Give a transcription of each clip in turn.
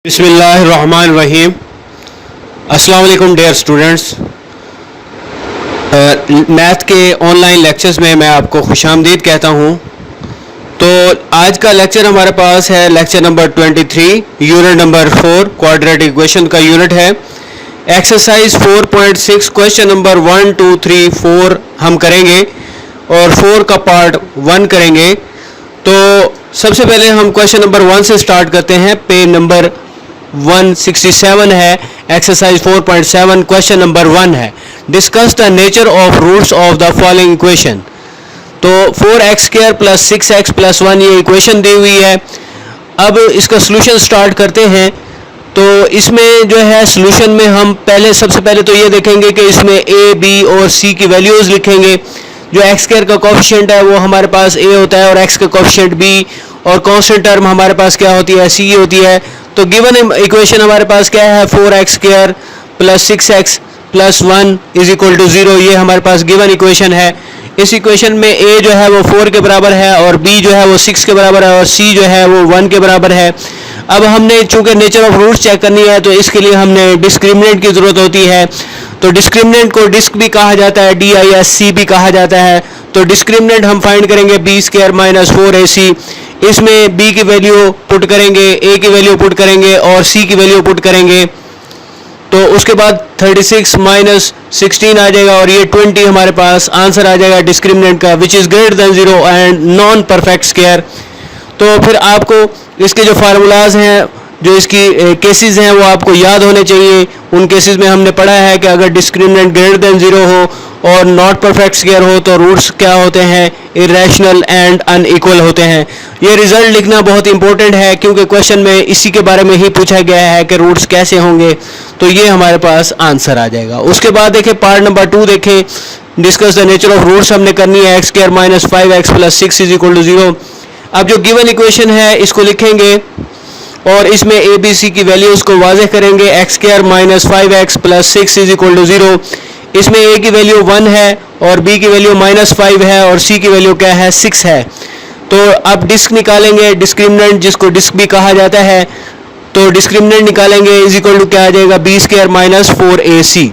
बिस्मिल्लाहिर्रहमानिर्रहीम। अस्सलाम वालेकुम डियर स्टूडेंट्स। मैथ के ऑनलाइन लेक्चर्स में मैं आपको खुशामदीद कहता हूँ। तो आज का लेक्चर हमारे पास है lecture number 23, unit number 4, quadratic equation का यूनिट है। एक्सरसाइज 4.6 क्वेश्चन नंबर 1, 2, 3, 4 हम करेंगे और 4 का पार्ट 1 करेंगे। तो सबसे पहले हम क्वेश्चन नंबर 1 से स्टार्ट करते हैं। पेज नंबर 167 है। एक्सरसाइज 4.7 क्वेश्चन नंबर 1 है। Discuss the nature of roots of the following equation. तो 4x² प्लस 6x प्लस 1 ये इक्वेशन दी हुई है। अब इसका सोल्यूशन स्टार्ट करते हैं। तो इसमें जो है सोल्यूशन में हम सबसे पहले तो ये देखेंगे कि इसमें a, b और c की वैल्यूज़ लिखेंगे। जो x² का कोफिशिएंट है वो हमारे पास a होता है और x का कोफिशिएंट b, और कांस्टेंट टर्म हमारे पास क्या होती है, c होती है। तो गिवन इक्वेशन हमारे पास क्या है, 4x² plus 6x plus 1 is equal to 0। ये हमारे पास गिवन इक्वेशन है। इस इक्वेशन में a जो है वो 4 के बराबर है और b जो है वो 6 के बराबर है और c जो है वो 1 के बराबर है। अब हमने चूंकि नेचर ऑफ रूट्स चेक करनी है तो इसके लिए हमने डिस्क्रिमिनेंट की ज़रूरत होती है। तो डिस्क्रिमिनेंट को डिस्क भी कहा जाता है, DISC भी कहा जाता है। तो डिस्क्रिमिनेंट हम फाइंड करेंगे b² माइनस 4ac। इसमें b की वैल्यू पुट करेंगे, a की वैल्यू पुट करेंगे और c की वैल्यू पुट करेंगे। तो उसके बाद 36 माइनस 16 आ जाएगा और ये 20 हमारे पास आंसर आ जाएगा डिस्क्रिमिनेंट का, which is greater than 0 and non perfect square. तो फिर आपको इसके जो फार्मूलाज हैं, जो इसकी केसेस हैं वो आपको याद होने चाहिए। उन केसेस में हमने पढ़ा है कि अगर डिस्क्रिमिनेंट ग्रेटर देन 0 हो और नॉट परफेक्ट स्क्वायर हो तो रूट्स क्या होते हैं, इरेशनल एंड अनइक्वल होते हैं। ये रिजल्ट लिखना बहुत इंपॉर्टेंट है क्योंकि क्वेश्चन में इसी के बारे में ही पूछा गया है कि रूट्स कैसे होंगे। तो ये हमारे पास आंसर आ जाएगा। उसके बाद देखें पार्ट नंबर 2 देखें। Discuss the nature of roots हमने करनी है। x² minus 5x plus 6 is equal to 0। अब जो गिवन इक्वेशन है इसको लिखेंगे और इसमें a, b, c की वैल्यूज़ को वाज़ेह करेंगे। x² minus 5x plus 6 is equal to 0। इसमें a की वैल्यू 1 है और b की वैल्यू माइनस 5 है और c की वैल्यू क्या है, 6 है। तो अब डिस्क निकालेंगे, डिस्क्रिमिनेंट जिसको डिस्क भी कहा जाता है। तो डिस्क्रिमिनेंट निकालेंगे इज इक्वल टू क्या आ जाएगा, b² माइनस 4ac।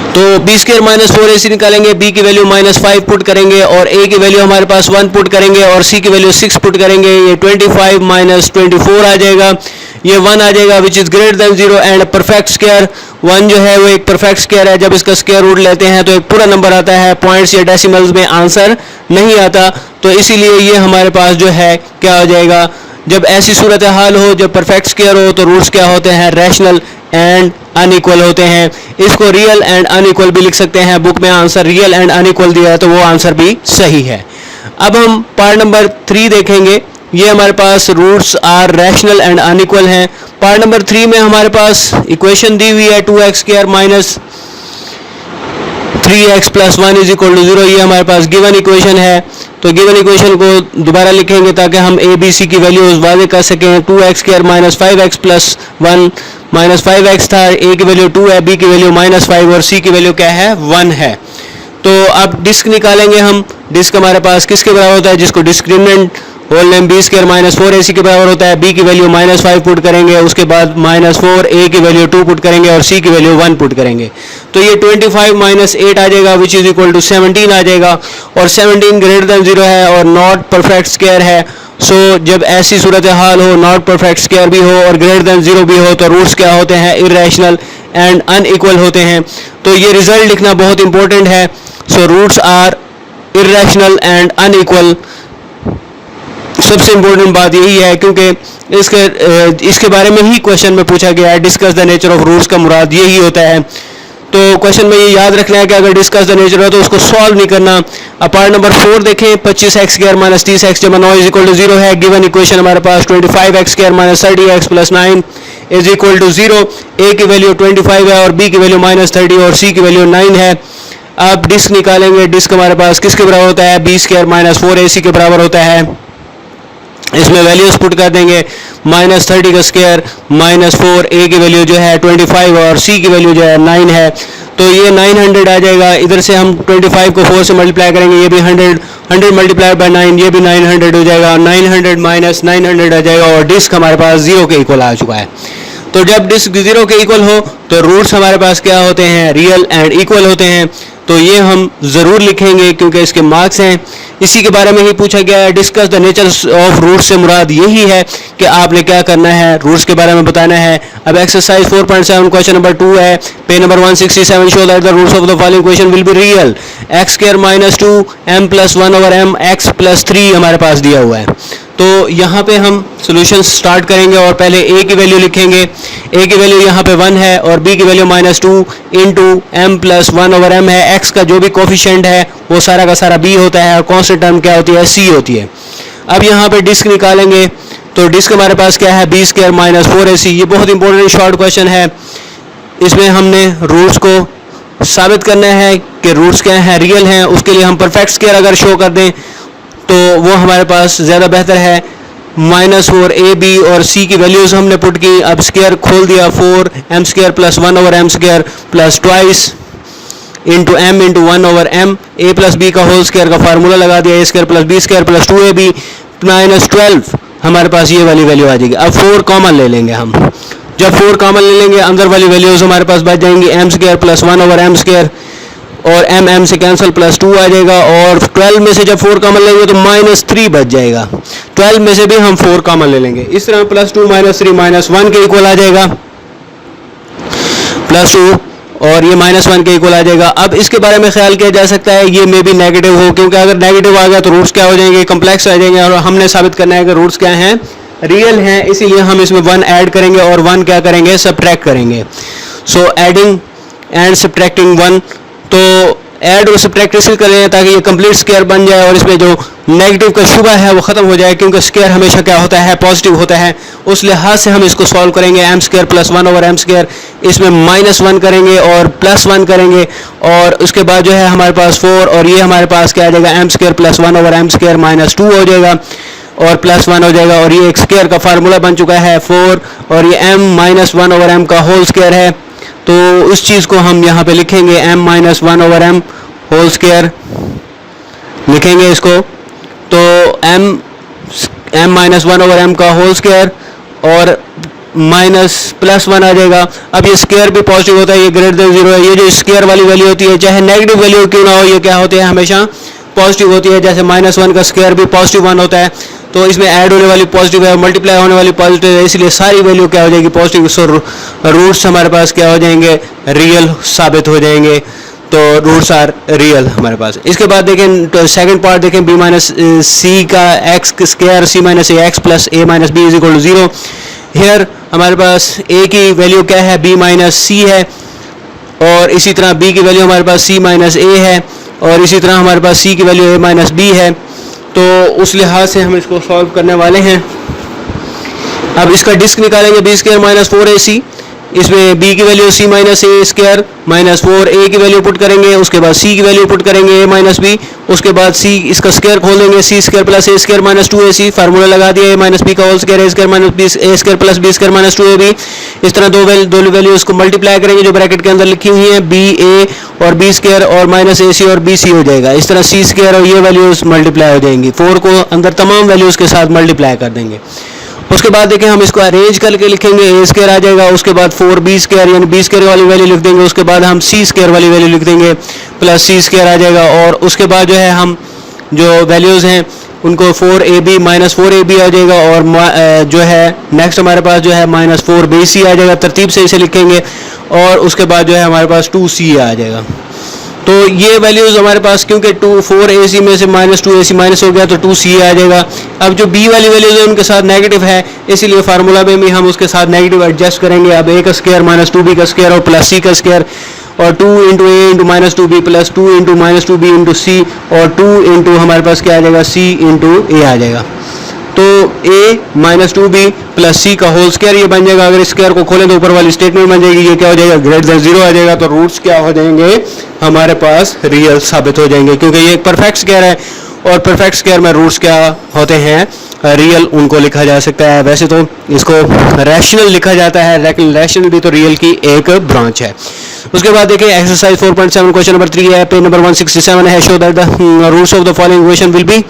तो b² माइनस 4ac निकालेंगे, b की वैल्यू माइनस 5 पुट करेंगे और a की वैल्यू हमारे पास 1 पुट करेंगे और c की वैल्यू 6 पुट करेंगे। ये 25 माइनस 24 आ जाएगा, ये 1 आ जाएगा which is greater than 0 and perfect square. 1 जो है वो एक परफेक्ट स्क्वायर है। जब इसका स्क्वायर रूट लेते हैं तो एक पूरा नंबर आता है, पॉइंट्स या डेसिमल्स में आंसर नहीं आता। तो इसीलिए ये हमारे पास जो है क्या हो जाएगा, जब ऐसी सूरत हाल हो, जब परफेक्ट स्क्वायर हो तो रूट्स क्या होते हैं, रैशनल एंड अनइक्वल होते हैं। इसको रियल एंड अनइक्वल भी लिख सकते हैं। बुक में आंसर रियल एंड अनइक्वल दिया है तो वो आंसर भी सही है। अब हम पार्ट नंबर 3 देखेंगे। ये हमारे पास roots are rational and unequal हैं। पार्ट नंबर 3 में हमारे पास इक्वेशन दी हुई है 2x² minus 3x plus 1 is equal to 0। ये हमारे पास गिवन इक्वेशन है। तो गिवन इक्वेशन को दोबारा लिखेंगे ताकि हम a, b, c की वैल्यूज वाज़ेह कर सकें। 2x² minus 5x plus 1 minus 5x था, a की वैल्यू 2 है, b की वैल्यू माइनस 5 और c की वैल्यू क्या है, 1 है। तो अब डिस्क निकालेंगे हम। डिस्क हमारे पास किसके बराबर होता है, जिसको discriminant whole name b² minus 4ac के बराबर होता है। b की वैल्यू माइनस 5 पुट करेंगे, उसके बाद माइनस 4, a की वैल्यू 2 पुट करेंगे और c की वैल्यू 1 पुट करेंगे। तो ये 25 माइनस 8 आ जाएगा विच इज़ इक्वल टू 17 आ जाएगा और 17 ग्रेटर देन 0 है और नॉट परफेक्ट स्क्वायर है। सो जब ऐसी सूरत हाल हो, नॉट परफेक्ट स्क्वायर भी हो और ग्रेटर देन 0 भी हो तो रूट्स क्या होते हैं, इरेशनल एंड अनइक्वल होते हैं। तो ये रिजल्ट लिखना बहुत इंपॉर्टेंट है। So roots are irrational and unequal. सबसे इम्पोर्टेंट बात यही है क्योंकि इसके बारे में ही क्वेश्चन में पूछा गया है। Discuss the nature of roots का मुराद यही होता है। तो क्वेश्चन में ये याद रखना है कि अगर डिस्कस द नेचर है तो उसको सॉल्व नहीं करना। पार्ट नंबर 4 देखें। 25x² माइनस 30x जमा 9 इज इक्वल टू 0 है। गिवन इक्वेशन हमारे पास 25x² minus 30x plus 9 is equal to 0। a की वैल्यू 25 है और b की वैल्यू माइनस 30 और c की वैल्यू 9 है। अब डिस्क निकालेंगे। डिस्क हमारे पास किसके बराबर होता है, b² माइनस 4ac के बराबर होता है। इसमें वैल्यूज पुट कर देंगे, माइनस 30 का स्क्वायर माइनस 4, a की वैल्यू जो है 25 और c की वैल्यू जो है 9 है। तो ये 900 आ जाएगा। इधर से हम 25 को 4 से मल्टीप्लाई करेंगे, ये भी 100 मल्टीप्लाई बाय 9, ये भी 900 हो जाएगा। 900 माइनस 900 आ जाएगा और डिस्क हमारे पास 0 के इक्वल आ चुका है। तो जब डिस्क 0 के इक्वल हो तो रूट्स हमारे पास क्या होते हैं, रियल एंड इक्वल होते हैं। तो ये हम ज़रूर लिखेंगे क्योंकि इसके मार्क्स हैं। इसी के बारे में ही पूछा गया है, discuss the nature of roots से मुराद यही है कि आपने क्या करना है, रूट्स के बारे में बताना है। अब एक्सरसाइज 4.7 क्वेश्चन नंबर 2 है, page number 167, show that the roots of the following equation will be real. X square minus 2 m plus 1 over m x plus 3 हमारे पास दिया हुआ है। तो यहाँ पे हम सोल्यूशन स्टार्ट करेंगे और पहले a की वैल्यू लिखेंगे। a की वैल्यू यहाँ पे 1 है और b की value minus 2 into m plus 1 over m है। x का जो भी कोफिशिएंट है वो सारा का सारा b होता है और कांस्टेंट टर्म क्या होती है, c होती है। अब यहाँ पे डिस्क निकालेंगे तो डिस्क हमारे पास क्या है, b स्क्वायर माइनस 4ac। ये बहुत इंपॉर्टेंट शॉर्ट क्वेश्चन है। इसमें हमने रूट्स को साबित करना है कि रूट्स क्या हैं, रियल हैं। उसके लिए हम परफेक्ट स्क्वायर अगर शो कर दें तो वो हमारे पास ज़्यादा बेहतर है। -4 a b और c की वैल्यूज़ हमने पुट की। अब स्क्वायर खोल दिया, 4 m square plus 1 over m square plus twice into m into 1 over m, a plus b का होल स्क्वायर का फार्मूला लगा दिया, a square plus b square plus 2ab minus 12 हमारे पास ये वाली वैल्यू आ जाएगी। अब 4 कॉमन ले लेंगे हम। जब 4 कॉमन ले लेंगे अंदर वाली वैल्यूज़ हमारे पास बच जाएंगी, m square plus 1 over m square और m से कैंसिल प्लस 2 आ जाएगा। और 12 में से जब 4 कॉमन लेंगे तो -3 बच जाएगा। 12 में से भी हम 4 कॉमन ले लेंगे। इस तरह +2 -3 -1 के इक्वल आ जाएगा, +2 और ये -1 के इक्वल आ जाएगा। अब इसके बारे में ख्याल किया जा सकता है ये मे भी नेगेटिव हो, क्योंकि अगर नेगेटिव आ गया तो रूट्स क्या हो जाएंगे, कम्प्लेक्स आ जाएंगे और हमने साबित करना है कि रूट्स क्या हैं, रियल हैं। इसीलिए हम इसमें 1 ऐड करेंगे और 1 क्या करेंगे, सब्ट्रैक्ट करेंगे। सो एडिंग एंड सब्ट्रैक्टिंग 1, तो ऐड और सब्ट्रैक्ट इसलिए करें ताकि ये कंप्लीट स्क्वायर बन जाए और इसमें जो नेगेटिव का शुबा है वो ख़त्म हो जाए, क्योंकि स्क्वायर हमेशा क्या होता है, पॉजिटिव होता है। उस लिहाज से हम इसको सॉल्व करेंगे। m square plus 1 over m square, इसमें -1 करेंगे और +1 करेंगे और उसके बाद जो है हमारे पास 4 और ये हमारे पास क्या आ जाएगा, m square plus 1 over m square -2 हो जाएगा और +1 हो जाएगा। और ये एक स्क्वायर का फार्मूला बन चुका है 4 और ये m -1 ओवर m का होल स्क्वायर है। तो उस चीज़ को हम यहाँ पे लिखेंगे, m -1 over m whole square लिखेंगे इसको। तो m -1 ओवर m का होल स्क्वायर और +1 आ जाएगा। अब ये स्क्वायर भी पॉजिटिव होता है, ये ग्रेटर देन 0 है। ये जो स्क्वायर वाली वैल्यू होती है, चाहे नेगेटिव वैल्यू क्यों ना हो, ये क्या होती है, हमेशा पॉजिटिव होती है। जैसे -1 का स्क्वायर भी पॉजिटिव 1 होता है, तो इसमें ऐड होने वाली पॉजिटिव है, मल्टीप्लाई होने वाली पॉजिटिव है, इसलिए सारी वैल्यू क्या हो जाएगी, पॉजिटिव। सो रूट्स हमारे पास क्या हो जाएंगे, रियल साबित हो जाएंगे। तो रूट्स आर रियल हमारे पास। इसके बाद देखें सेकंड पार्ट देखें, b माइनस सी का x square c minus a x plus a minus b is equal to 0। Here हमारे पास a की वैल्यू क्या है, b माइनस सी है और इसी तरह b की वैल्यू हमारे पास c माइनस ए है और इसी तरह हमारे पास c की वैल्यू a माइनस बी है। तो उस लिहाज से हम इसको सॉल्व करने वाले हैं। अब इसका डिस्क निकालेंगे, b स्क्वायर माइनस 4ac, इसमें b की value c minus a square minus 4a की वैल्यू पुट करेंगे, उसके बाद c की वैल्यू पुट करेंगे a माइनस बी, उसके बाद c इसका स्क्वायर खोल देंगे, c square plus a square minus 2ac, formula लगा दिया a माइनस बी का whole square, a square minus b a square plus b square minus 2ab। इस तरह दो वैल्यूज को मल्टीप्लाई करेंगे जो ब्रैकेट के अंदर लिखी हुई हैं, ba और b स्क्वायर और माइनस ac और bc हो जाएगा। इस तरह c स्क्वायर और ये वैल्यूज मल्टीप्लाई हो जाएंगी, 4 को अंदर तमाम वैल्यूज के साथ मल्टीप्लाई कर देंगे। उसके बाद देखें हम इसको अरेंज करके लिखेंगे, a स्क्वायर आ जाएगा, उसके बाद 4b स्क्वायर यानी b स्क्वायर वाली वैल्यू लिख देंगे, उसके बाद हम c स्क्वायर वाली वैल्यू लिख देंगे प्लस c स्क्वायर आ जाएगा। और उसके बाद जो है हम जो वैल्यूज़ हैं उनको 4ab माइनस 4ab आ जाएगा और जो है नेक्स्ट हमारे पास जो है माइनस 4bc आ जाएगा, तरतीब से इसे लिखेंगे और उसके बाद जो है हमारे पास 2c आ जाएगा। तो ये वैल्यूज़ हमारे पास क्योंकि 4ac में से -2ac माइनस हो गया तो 2c आ जाएगा। अब जो b वाली वैल्यूज़ है उनके साथ नेगेटिव है, इसीलिए फार्मूला में भी हम उसके साथ नेगेटिव एडजस्ट करेंगे। अब a का स्क्वायर माइनस 2b का स्क्वायर और प्लस c का स्क्वायर और 2 into a into minus 2b plus 2 into minus 2b into c और 2 इंटू हमारे पास क्या आ जाएगा, c इंटू ए आ जाएगा। तो a minus 2b plus c का होल स्क्वायर ये बन जाएगा। अगर इस स्क्वायर को खोलें तो ऊपर वाली स्टेटमेंट बन जाएगी, ये क्या हो जाएगा, ग्रेटर देन 0 आ जाएगा। तो रूट्स क्या हो जाएंगे, हमारे पास रियल साबित हो जाएंगे क्योंकि ये एक परफेक्ट स्क्वायर है और परफेक्ट स्क्वायर में रूट्स क्या होते हैं, रियल, उनको लिखा जा सकता है। वैसे तो इसको रैशनल लिखा जाता है, लेकिन रैशनल भी तो रियल की एक ब्रांच है। उसके बाद देखिए एक्सरसाइज 4.7 क्वेश्चन नंबर 3 है, पेज नंबर 167 है। Show that the roots of the following equation will be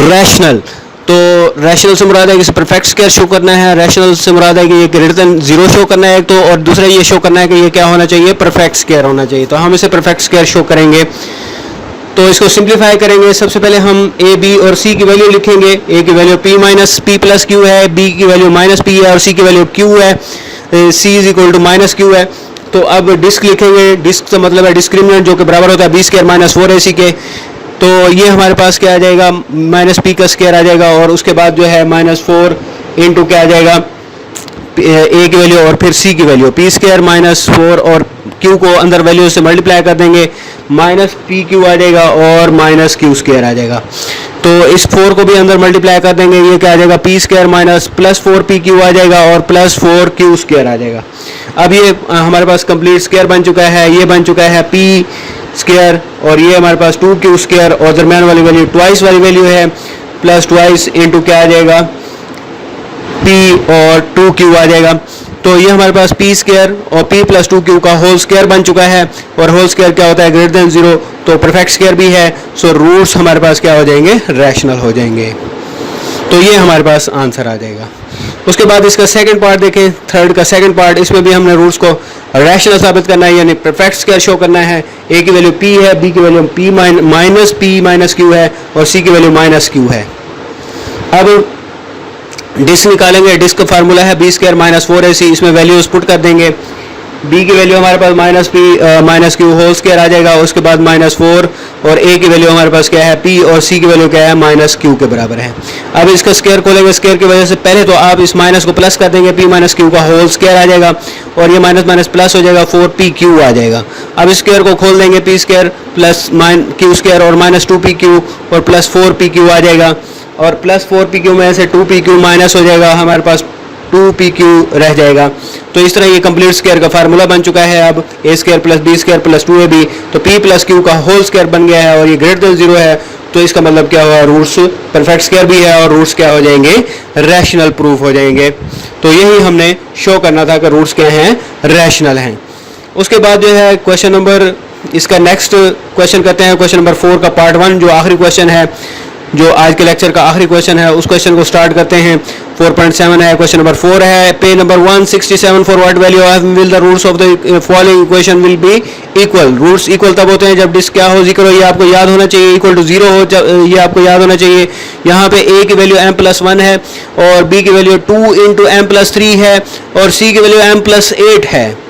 rational. तो रैशनल से मुराद है कि परफेक्ट स्क्वायर शो करना है, रैशनल से मुराद है कि ये ग्रेटर देन 0 शो करना है एक तो, और दूसरा ये शो करना है कि ये क्या होना चाहिए, परफेक्ट स्क्वायर होना चाहिए। तो हम इसे परफेक्ट स्क्वायर शो करेंगे। तो इसको सिंप्लीफाई करेंगे। सबसे पहले हम ए, बी और सी की वैल्यू लिखेंगे। ए की value p minus P plus Q है, बी की वैल्यू माइनस पी है और सी की वैल्यू क्यू है, C is equal to minus Q है। तो अब डिस्क लिखेंगे। डिस्क का मतलब है डिस्क्रिमिनेंट, जो कि बराबर होता है बी स्क्वायर माइनस 4ac के। तो ये हमारे पास क्या आ जाएगा, माइनस पी का स्क्वायर आ जाएगा, और उसके बाद जो है माइनस 4 इंटू क्या आ जाएगा, ए की वैल्यू और फिर सी की वैल्यू, पी स्क्वायर माइनस 4 और क्यू को अंदर वैल्यू से मल्टीप्लाई कर देंगे, माइनस पी क्यू आ जाएगा और माइनस क्यू स्क्वायर आ जाएगा। तो इस 4 को भी अंदर मल्टीप्लाई कर देंगे, ये क्या आ जाएगा, p square minus plus 4 p q आ जाएगा और प्लस 4 क्यू स्क्वायर आ जाएगा। अब ये हमारे पास कंप्लीट स्क्वायर बन चुका है। ये बन चुका है पी स्क्वायर और ये हमारे पास 2 क्यू स्क्वायर, और दरम्यान वाली वैल्यू ट्वाइस वाली वैल्यू है, प्लस ट्वाइस इंटू क्या आ जाएगा, पी और 2 क्यू आ जाएगा। तो ये हमारे पास पी स्क्वायर और पी प्लस 2 क्यू का होल स्क्वायर बन चुका है, और होल स्क्वायर क्या होता है, ग्रेटर देन 0, तो परफेक्ट स्क्वायर भी है। सो रूट्स हमारे पास क्या हो जाएंगे, रैशनल हो जाएंगे। तो ये हमारे पास आंसर आ जाएगा। उसके बाद इसका सेकंड पार्ट देखें, थर्ड का सेकंड पार्ट, इसमें भी हमने रूट्स को रैशनल साबित करना है, यानी परफेक्ट स्क्वायर शो करना है। ए की वैल्यू p है, बी की value p minus p minus Q है और सी की वैल्यू माइनस क्यू है। अब डिस्क निकालेंगे। डिस्क का फार्मूला है बी स्क्वायर माइनस 4ac, इसमें वैल्यूज पुट कर देंगे। बी की वैल्यू हमारे पास minus p minus q whole square आ जाएगा, उसके बाद माइनस 4, और ए की वैल्यू हमारे पास क्या है, पी, और सी की वैल्यू क्या है, माइनस क्यू के बराबर है। अब इसका स्क्वायर खोलेंगे। स्क्वायर की वजह से पहले तो आप इस माइनस को प्लस कर देंगे, पी माइनस क्यू का होल स्क्वायर आ जाएगा, और ये माइनस माइनस प्लस हो जाएगा, 4pq आ जाएगा। अब इस स्क्वायर को खोल देंगे, P square plus Q square और माइनस 2pq और प्लस 4pq आ जाएगा, और प्लस 4pq में से 2pq माइनस हो जाएगा, हमारे पास 2pq रह जाएगा। तो इस तरह ये कंप्लीट स्क्वायर का फार्मूला बन चुका है। अब a square plus b square plus 2ab, तो p प्लस क्यू का होल स्क्वायर बन गया है, और ये ग्रेटर देन 0 है। तो इसका मतलब क्या हुआ, रूट्स परफेक्ट स्क्वायर भी है और रूट्स क्या हो जाएंगे, रैशनल प्रूफ हो जाएंगे। तो यही हमने शो करना था कि रूट्स क्या हैं, रैशनल हैं। उसके बाद जो है क्वेश्चन नंबर, इसका नेक्स्ट क्वेश्चन करते हैं, क्वेश्चन नंबर 4 का पार्ट 1, जो आखिरी क्वेश्चन है, जो आज के लेक्चर का आखिरी क्वेश्चन है, उस क्वेश्चन को स्टार्ट करते हैं। 4.7 है, क्वेश्चन नंबर 4 है, page number 167, for what value will the roots of the following equation will be equal. Roots equal तब होते हैं जब डिस्क क्या हो, जिक्र हो, ये आपको याद होना चाहिए, इक्वल टू 0 हो, ये आपको याद होना चाहिए। यहाँ पे a की वैल्यू m+1 है, और b की वैल्यू 2 इंटू m+3 है, और c की वैल्यू m+8 है।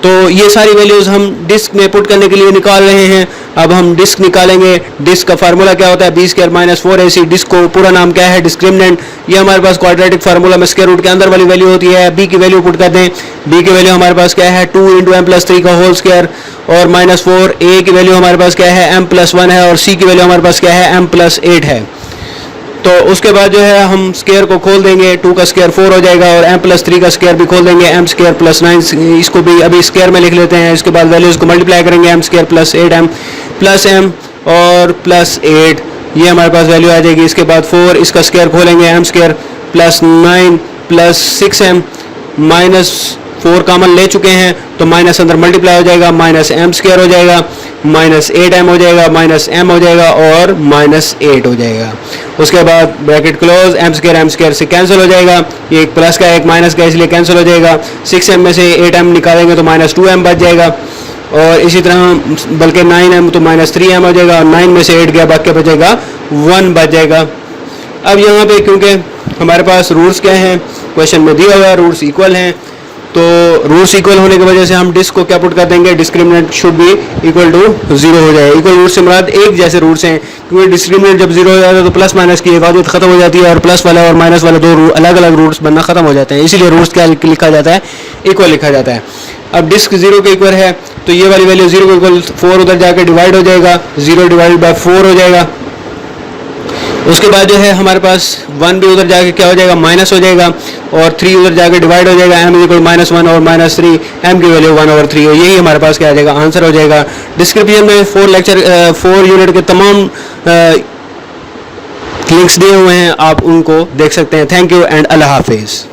तो ये सारी वैल्यूज़ हम डिस्क में पुट करने के लिए निकाल रहे हैं। अब हम डिस्क निकालेंगे। डिस्क का फार्मूला क्या होता है, B square minus 4ac। Disc को पूरा नाम क्या है, डिस्क्रिमिनेंट। ये हमारे पास क्वाड्रेटिक फार्मूला में स्क्वायर रूट के अंदर वाली वैल्यू होती है। बी की वैल्यू पुट कर दें। बी की वैल्यू हमारे पास क्या है, 2 इंटू m+3 का होल स्क्वायर और माइनस 4। ए की वैल्यू हमारे पास क्या है, m+1 है, और सी की वैल्यू हमारे पास क्या है, m+8 है। तो उसके बाद जो है हम स्क्वायर को खोल देंगे, 2 का स्क्वायर 4 हो जाएगा, और m+3 का स्क्वायर भी खोल देंगे, m स्क्वायर प्लस 9, इसको भी अभी स्क्वायर में लिख लेते हैं। इसके बाद वैल्यूज़ को मल्टीप्लाई करेंगे, m square plus 8m plus m और प्लस 8, ये हमारे पास वैल्यू आ जाएगी। इसके बाद 4, इसका स्क्वायर खोलेंगे, m square plus 9 plus 6m, minus 4 common ले चुके हैं, तो माइनस अंदर मल्टीप्लाई हो जाएगा, माइनस m स्क्वायर हो जाएगा, माइनस 8m हो जाएगा, माइनस m हो जाएगा और माइनस 8 हो जाएगा। उसके बाद ब्रैकेट क्लोज, m स्क्वायर से कैंसिल हो जाएगा, ये एक प्लस का एक माइनस का इसलिए कैंसिल हो जाएगा। 6m में से 8m निकालेंगे तो माइनस 2m बच जाएगा, और इसी तरह बल्कि 9m तो माइनस 3m हो जाएगा, और 9 में से 8 गया, बाकी बचेगा 1 बच जाएगा। अब यहाँ पे क्योंकि हमारे पास रूट्स क्या हैं, क्वेश्चन में दिया हुआ है रूट्स इक्वल हैं, तो रूट्स इक्वल होने की वजह से हम डिस्क को क्या पुट कर देंगे, discriminant should be equal to 0 हो जाए। इक्वल रूट से मुराद एक जैसे रूट्स हैं, क्योंकि डिस्क्रिमिनेंट जब 0 हो जाता है तो प्लस माइनस की इबादत खत्म हो जाती है, और प्लस वाला और माइनस वाला दो अलग अलग रूट्स बनना खत्म हो जाते हैं, इसीलिए रूट्स क्या लिखा जाता है, इक्वल लिखा जाता है। अब डिस्क 0 के इक्वल है, तो ये वाली वैल्यू 0 के इक्वल 4 उधर जाकर डिवाइड हो जाएगा, 0 डिवाइड बाय 4 हो जाएगा। उसके बाद जो है हमारे पास 1 भी उधर जाके क्या हो जाएगा, माइनस हो जाएगा, और 3 उधर जाके डिवाइड हो जाएगा, m इक्वल -1 और -3, m की वैल्यू 1/3 हो, यही हमारे पास क्या आ जाएगा, आंसर हो जाएगा। डिस्क्रिप्शन में 4 यूनिट के तमाम लिंक्स दिए हुए हैं, आप उनको देख सकते हैं। थैंक यू एंड अल्लाह हाफिज़।